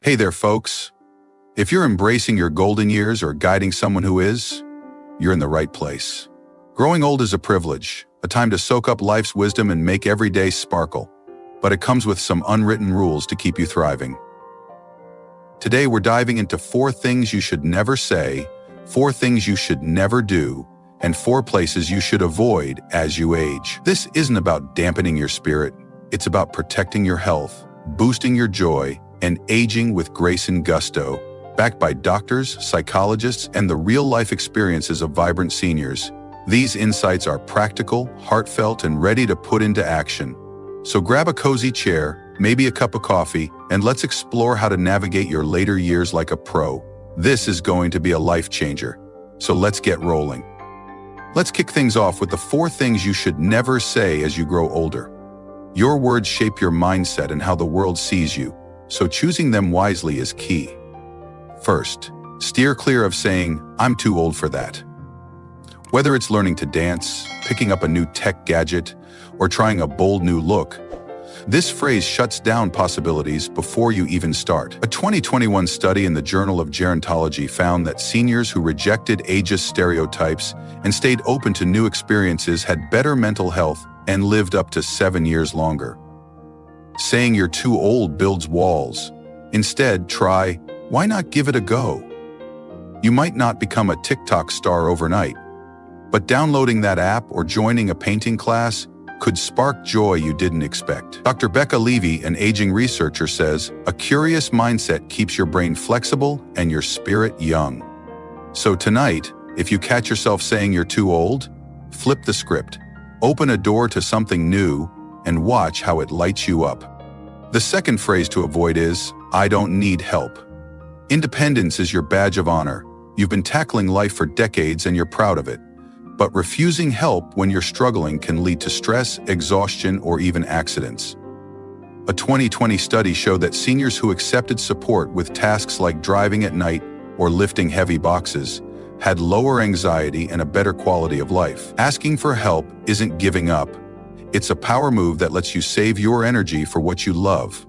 Hey there, folks. If you're embracing your golden years or guiding someone who is, you're in the right place. Growing old is a privilege, a time to soak up life's wisdom and make every day sparkle. But it comes with some unwritten rules to keep you thriving. Today, we're diving into 4 things you should never say, 4 things you should never do, and 4 places you should avoid as you age. This isn't about dampening your spirit. It's about protecting your health, boosting your joy, and aging with grace and gusto, backed by doctors, psychologists, and the real-life experiences of vibrant seniors. These insights are practical, heartfelt, and ready to put into action. So grab a cozy chair, maybe a cup of coffee, and let's explore how to navigate your later years like a pro. This is going to be a life changer. So let's get rolling. Let's kick things off with the 4 things you should never say as you grow older. Your words shape your mindset and how the world sees you, so choosing them wisely is key. First, steer clear of saying, "I'm too old for that." Whether it's learning to dance, picking up a new tech gadget, or trying a bold new look, this phrase shuts down possibilities before you even start. A 2021 study in the Journal of Gerontology found that seniors who rejected ageist stereotypes and stayed open to new experiences had better mental health and lived up to 7 years longer. Saying you're too old builds walls. Instead, try, why not give it a go? You might not become a TikTok star overnight, but downloading that app or joining a painting class could spark joy you didn't expect. Dr. Becca Levy, an aging researcher, says, "A curious mindset keeps your brain flexible and your spirit young." So tonight, if you catch yourself saying you're too old, flip the script. Open a door to something new and watch how it lights you up. The second phrase to avoid is, "I don't need help." Independence is your badge of honor. You've been tackling life for decades and you're proud of it. But refusing help when you're struggling can lead to stress, exhaustion, or even accidents. A 2020 study showed that seniors who accepted support with tasks like driving at night or lifting heavy boxes had lower anxiety and a better quality of life. Asking for help isn't giving up. It's a power move that lets you save your energy for what you love.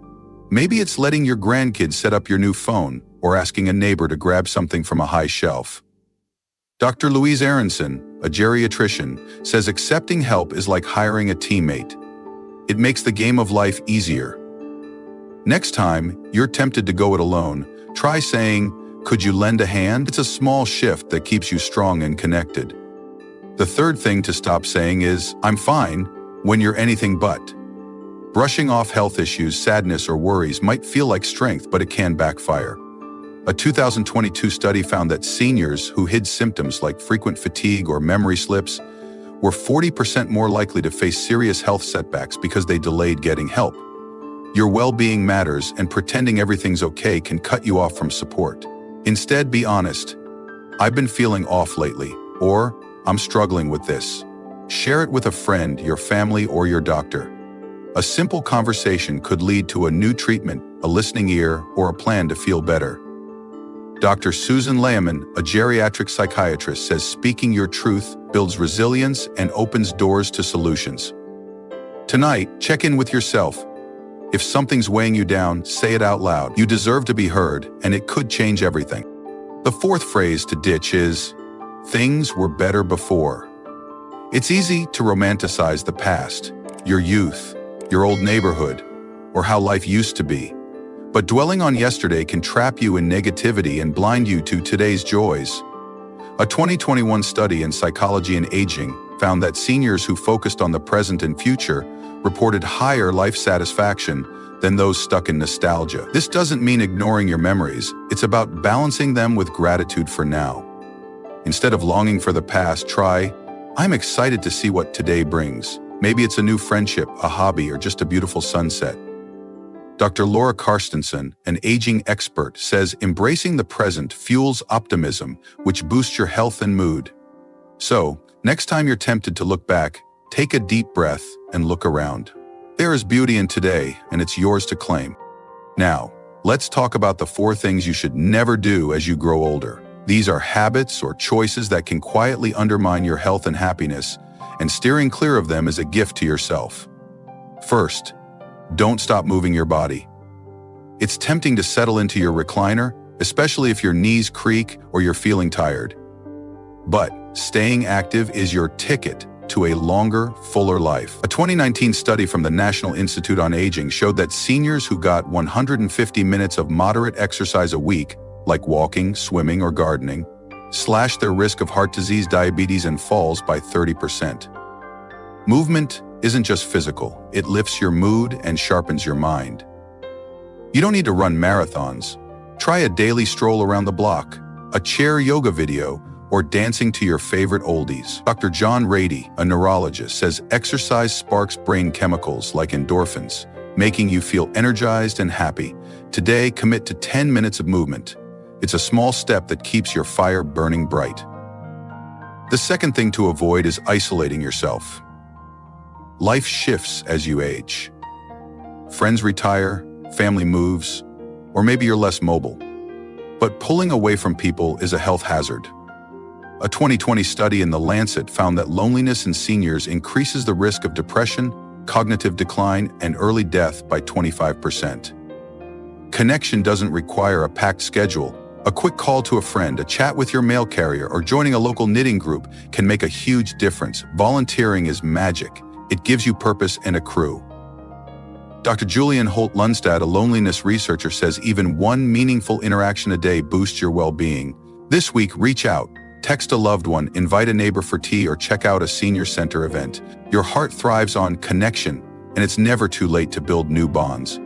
Maybe it's letting your grandkids set up your new phone or asking a neighbor to grab something from a high shelf. Dr. Louise Aronson, a geriatrician, says accepting help is like hiring a teammate. It makes the game of life easier. Next time you're tempted to go it alone, try saying, "Could you lend a hand?" It's a small shift that keeps you strong and connected. The third thing to stop saying is, "I'm fine," when you're anything but. Brushing off health issues, sadness, or worries might feel like strength, but it can backfire. A 2022 study found that seniors who hid symptoms like frequent fatigue or memory slips were 40% more likely to face serious health setbacks because they delayed getting help. Your well-being matters, and pretending everything's okay can cut you off from support. Instead, be honest. "I've been feeling off lately," or "I'm struggling with this." Share it with a friend, your family, or your doctor. A simple conversation could lead to a new treatment, a listening ear, or a plan to feel better. Dr. Susan Lehman, a geriatric psychiatrist, says speaking your truth builds resilience and opens doors to solutions. Tonight, check in with yourself. If something's weighing you down, say it out loud. You deserve to be heard, and it could change everything. The fourth phrase to ditch is, "Things were better before." It's easy to romanticize the past, your youth, your old neighborhood, or how life used to be. But dwelling on yesterday can trap you in negativity and blind you to today's joys. A 2021 study in psychology and aging found that seniors who focused on the present and future reported higher life satisfaction than those stuck in nostalgia. This doesn't mean ignoring your memories. It's about balancing them with gratitude for now. Instead of longing for the past, try, "I'm excited to see what today brings." Maybe it's a new friendship, a hobby, or just a beautiful sunset. Dr. Laura Carstensen, an aging expert, says embracing the present fuels optimism, which boosts your health and mood. So, next time you're tempted to look back, take a deep breath and look around. There is beauty in today, and it's yours to claim. Now, let's talk about the 4 things you should never do as you grow older. These are habits or choices that can quietly undermine your health and happiness, and steering clear of them is a gift to yourself. First, don't stop moving your body. It's tempting to settle into your recliner, especially if your knees creak or you're feeling tired. But staying active is your ticket to a longer, fuller life. A 2019 study from the National Institute on Aging showed that seniors who got 150 minutes of moderate exercise a week, like walking, swimming, or gardening, slashed their risk of heart disease, diabetes, and falls by 30%. Movement isn't just physical, it lifts your mood and sharpens your mind. You don't need to run marathons. Try a daily stroll around the block, a chair yoga video, or dancing to your favorite oldies. Dr. John Rady, a neurologist, says exercise sparks brain chemicals like endorphins, making you feel energized and happy. Today, commit to 10 minutes of movement. It's a small step that keeps your fire burning bright. The second thing to avoid is isolating yourself. Life shifts as you age. Friends retire, family moves, or maybe you're less mobile. But pulling away from people is a health hazard. A 2020 study in The Lancet found that loneliness in seniors increases the risk of depression, cognitive decline, and early death by 25%. Connection doesn't require a packed schedule. A quick call to a friend, a chat with your mail carrier, or joining a local knitting group can make a huge difference. Volunteering is magic. It gives you purpose and a crew. Dr. Julian Holt-Lundstad, a loneliness researcher, says even one meaningful interaction a day boosts your well-being. This week, reach out. Text a loved one, invite a neighbor for tea, or check out a senior center event. Your heart thrives on connection, and it's never too late to build new bonds.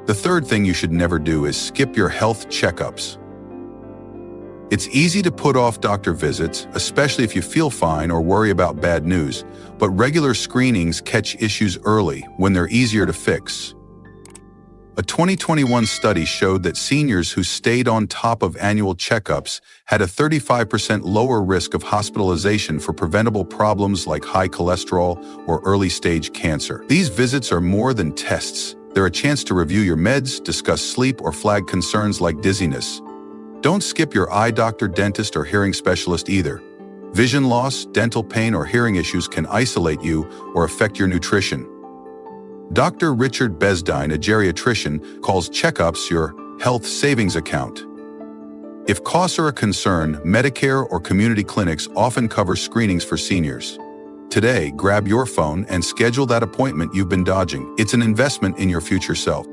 The third thing you should never do is skip your health checkups. It's easy to put off doctor visits, especially if you feel fine or worry about bad news, but regular screenings catch issues early when they're easier to fix. A 2021 study showed that seniors who stayed on top of annual checkups had a 35% lower risk of hospitalization for preventable problems like high cholesterol or early-stage cancer. These visits are more than tests. They're a chance to review your meds, discuss sleep, or flag concerns like dizziness. Don't skip your eye doctor, dentist, or hearing specialist either. Vision loss, dental pain, or hearing issues can isolate you or affect your nutrition. Dr. Richard Besdine, a geriatrician, calls checkups your health savings account. If costs are a concern, Medicare or community clinics often cover screenings for seniors. Today, grab your phone and schedule that appointment you've been dodging. It's an investment in your future self.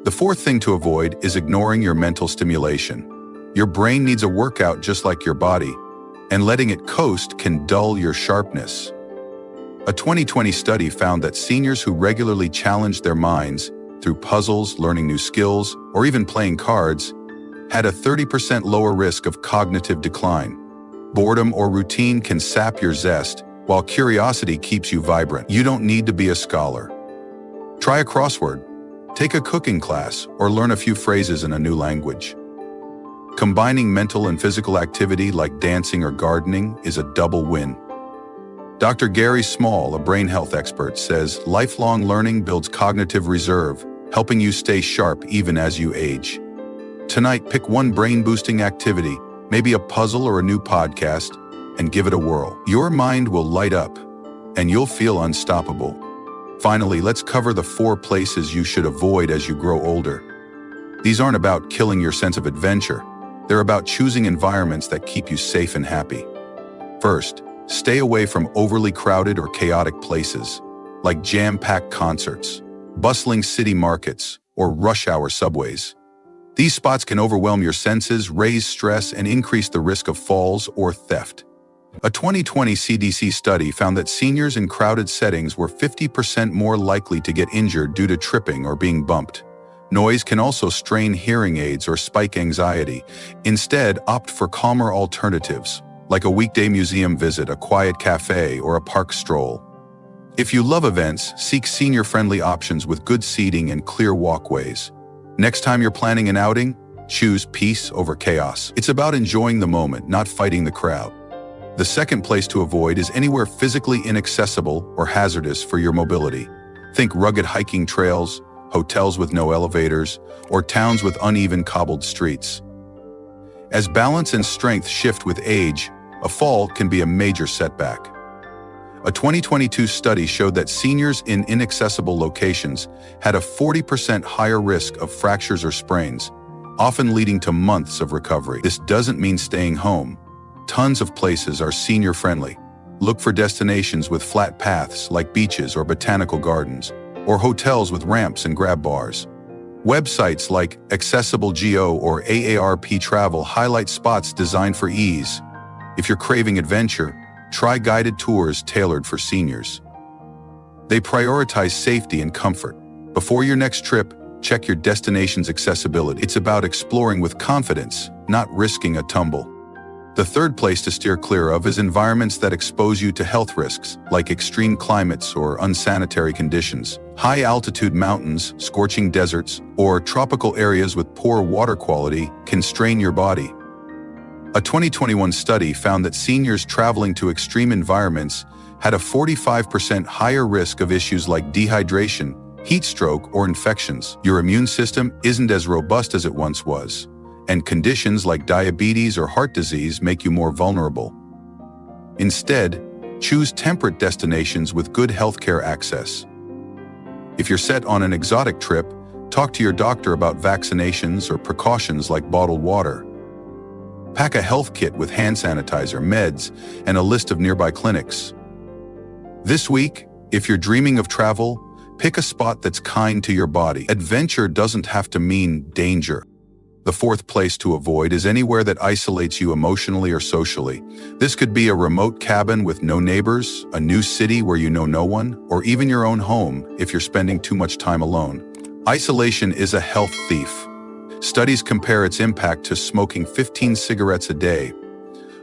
The fourth thing to avoid is ignoring your mental stimulation. Your brain needs a workout just like your body, and letting it coast can dull your sharpness. A 2020 study found that seniors who regularly challenged their minds through puzzles, learning new skills, or even playing cards had a 30% lower risk of cognitive decline. Boredom or routine can sap your zest, while curiosity keeps you vibrant. You don't need to be a scholar. Try a crossword, take a cooking class, or learn a few phrases in a new language. Combining mental and physical activity like dancing or gardening is a double win. Dr. Gary Small, a brain health expert, says lifelong learning builds cognitive reserve, helping you stay sharp even as you age. Tonight, pick one brain-boosting activity, maybe a puzzle or a new podcast, and give it a whirl. Your mind will light up, and you'll feel unstoppable. Finally, let's cover the 4 places you should avoid as you grow older. These aren't about killing your sense of adventure. They're about choosing environments that keep you safe and happy. First, stay away from overly crowded or chaotic places, like jam-packed concerts, bustling city markets, or rush-hour subways. These spots can overwhelm your senses, raise stress, and increase the risk of falls or theft. A 2020 CDC study found that seniors in crowded settings were 50% more likely to get injured due to tripping or being bumped. Noise can also strain hearing aids or spike anxiety. Instead, opt for calmer alternatives, like a weekday museum visit, a quiet cafe, or a park stroll. If you love events, seek senior-friendly options with good seating and clear walkways. Next time you're planning an outing, choose peace over chaos. It's about enjoying the moment, not fighting the crowd. The second place to avoid is anywhere physically inaccessible or hazardous for your mobility. Think rugged hiking trails, hotels with no elevators, or towns with uneven cobbled streets. As balance and strength shift with age, a fall can be a major setback. A 2022 study showed that seniors in inaccessible locations had a 40% higher risk of fractures or sprains, often leading to months of recovery. This doesn't mean staying home. Tons of places are senior-friendly. Look for destinations with flat paths like beaches or botanical gardens, or hotels with ramps and grab bars. Websites like AccessibleGO or AARP Travel highlight spots designed for ease. If you're craving adventure, try guided tours tailored for seniors. They prioritize safety and comfort. Before your next trip, check your destination's accessibility. It's about exploring with confidence, not risking a tumble. The third place to steer clear of is environments that expose you to health risks, like extreme climates or unsanitary conditions. High-altitude mountains, scorching deserts, or tropical areas with poor water quality can strain your body. A 2021 study found that seniors traveling to extreme environments had a 45% higher risk of issues like dehydration, heat stroke, or infections. Your immune system isn't as robust as it once was, and conditions like diabetes or heart disease make you more vulnerable. Instead, choose temperate destinations with good healthcare access. If you're set on an exotic trip, talk to your doctor about vaccinations or precautions like bottled water. Pack a health kit with hand sanitizer, meds, and a list of nearby clinics. This week, if you're dreaming of travel, pick a spot that's kind to your body. Adventure doesn't have to mean danger. The fourth place to avoid is anywhere that isolates you emotionally or socially. This could be a remote cabin with no neighbors, a new city where you know no one, or even your own home if you're spending too much time alone. Isolation is a health thief. Studies compare its impact to smoking 15 cigarettes a day.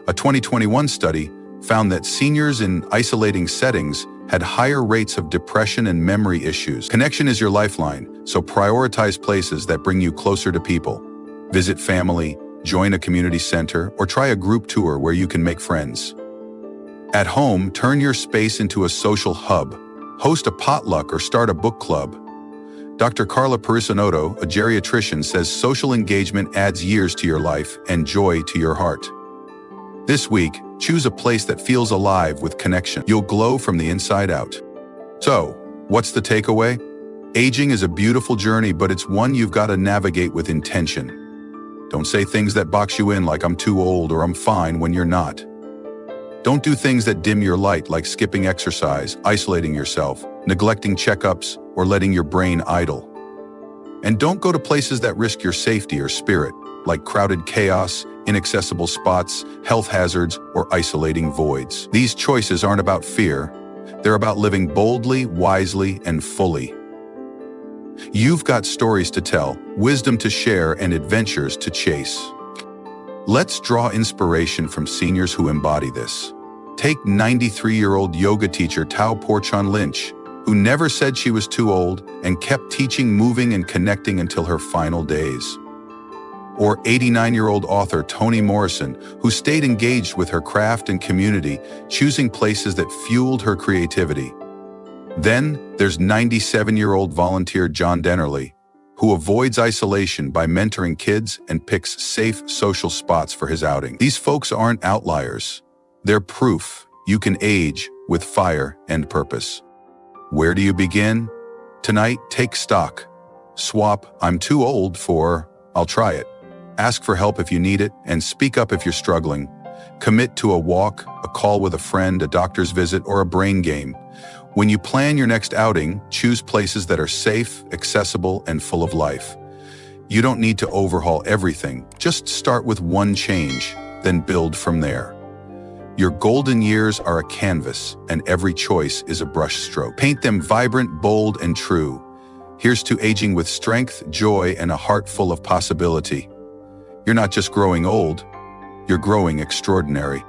A 2021 study found that seniors in isolating settings had higher rates of depression and memory issues. Connection is your lifeline, so prioritize places that bring you closer to people. Visit family, join a community center, or try a group tour where you can make friends. At home, turn your space into a social hub. Host a potluck or start a book club. Dr. Carla Perisonotto, a geriatrician, says social engagement adds years to your life and joy to your heart. This week, choose a place that feels alive with connection. You'll glow from the inside out. So, what's the takeaway? Aging is a beautiful journey, but it's one you've got to navigate with intention. Don't say things that box you in like I'm too old or I'm fine when you're not. Don't do things that dim your light like skipping exercise, isolating yourself, neglecting checkups, or letting your brain idle. And don't go to places that risk your safety or spirit, like crowded chaos, inaccessible spots, health hazards, or isolating voids. These choices aren't about fear. They're about living boldly, wisely, and fully. You've got stories to tell, wisdom to share, and adventures to chase. Let's draw inspiration from seniors who embody this. Take 93-year-old yoga teacher Tao Porchon Lynch, who never said she was too old and kept teaching, moving, and connecting until her final days. Or 89-year-old author Toni Morrison, who stayed engaged with her craft and community, choosing places that fueled her creativity. Then there's 97-year-old volunteer John Dennerly, who avoids isolation by mentoring kids and picks safe social spots for his outing. These folks aren't outliers. They're proof you can age with fire and purpose. Where do you begin? Tonight, take stock. Swap "I'm too old" for "I'll try it." Ask for help if you need it, and speak up if you're struggling. Commit to a walk, a call with a friend, a doctor's visit, or a brain game. When you plan your next outing, choose places that are safe, accessible, and full of life. You don't need to overhaul everything. Just start with one change, then build from there. Your golden years are a canvas, and every choice is a brushstroke. Paint them vibrant, bold, and true. Here's to aging with strength, joy, and a heart full of possibility. You're not just growing old, you're growing extraordinary.